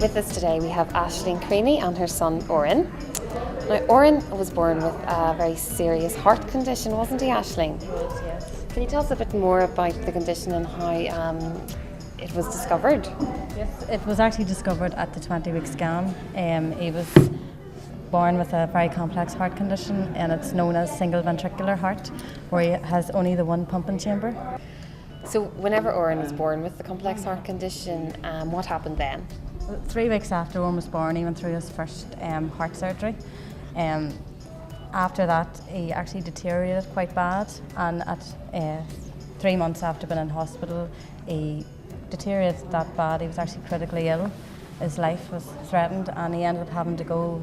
With us today we have Ashling Creaney and her son Oran. Now Oran was born with a very serious heart condition, wasn't he, Ashling? He was, yes. Can you tell us a bit more about the condition and how it was discovered? Yes, it was actually discovered at the 20-week scan. He was born with a very complex heart condition, and it's known as single ventricular heart, where he has only the one pumping chamber. So whenever Oran was born with the complex heart condition, what happened then? 3 weeks after Oran was born, he went through his first heart surgery. After that, he actually deteriorated quite bad, and at 3 months after being in hospital, he deteriorated that bad. He was actually critically ill. His life was threatened, and he ended up having to go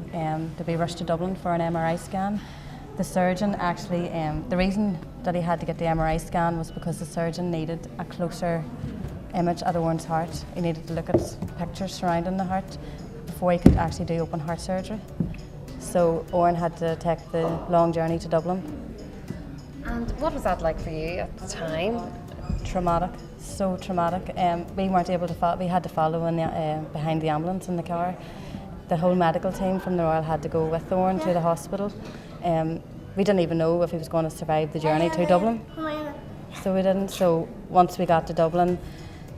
to be rushed to Dublin for an MRI scan. The surgeon actually, the reason that he had to get the MRI scan was because the surgeon needed a closer image at Oran's heart. He needed to look at pictures surrounding the heart before he could actually do open heart surgery. So Oran had to take the long journey to Dublin. And what was that like for you at the time? Traumatic, so traumatic. We weren't able to follow, we had to follow in the, behind the ambulance in the car. The whole medical team from the Royal had to go with Oran to the hospital. We didn't even know if he was going to survive the journey to Dublin. So we didn't. So once we got to Dublin,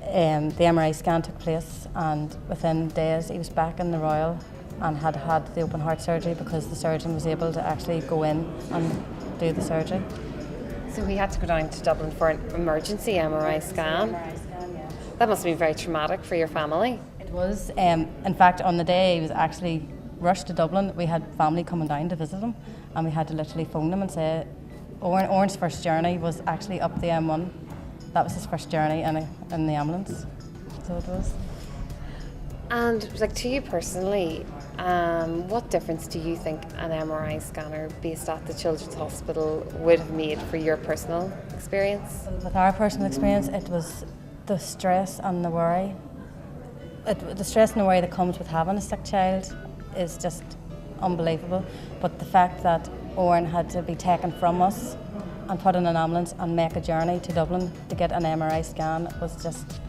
the MRI scan took place, and within days he was back in the Royal and had had the open heart surgery because the surgeon was able to actually go in and do the surgery. So he had to go down to Dublin for an emergency MRI scan? MRI scan, yeah. That must have been very traumatic for your family. It was. In fact, on the day he was actually rushed to Dublin, we had family coming down to visit him, and we had to literally phone them and say Oran's first journey was actually up the M1. That was his first journey in the ambulance. So it was. And like, to you personally, what difference do you think an MRI scanner based at the Children's Hospital would have made for your personal experience? With our personal experience, it was the stress and the worry. The stress and the worry that comes with having a sick child is just unbelievable. But the fact that Oran had to be taken from us and put in an ambulance and make a journey to Dublin to get an MRI scan was just,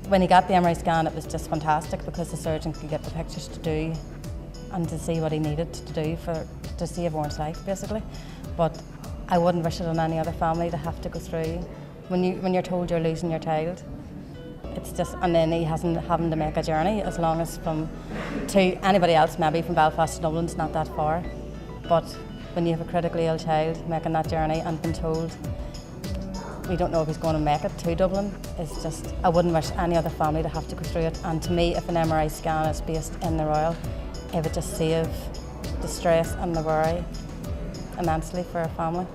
when he got the MRI scan, it was just fantastic because the surgeon could get the pictures to do and to see what he needed to do to save Oran's life, basically. But I wouldn't wish it on any other family to have to go through when you're told you're losing your child. It's just, and then he hasn't having to make a journey as long as to anybody else, maybe from Belfast to Dublin's not that far. But when you have a critically ill child making that journey and being told we don't know if he's going to make it to Dublin, it's just, I wouldn't wish any other family to have to go through it. And to me, if an MRI scan is based in the Royal, it would just save the stress and the worry immensely for a family.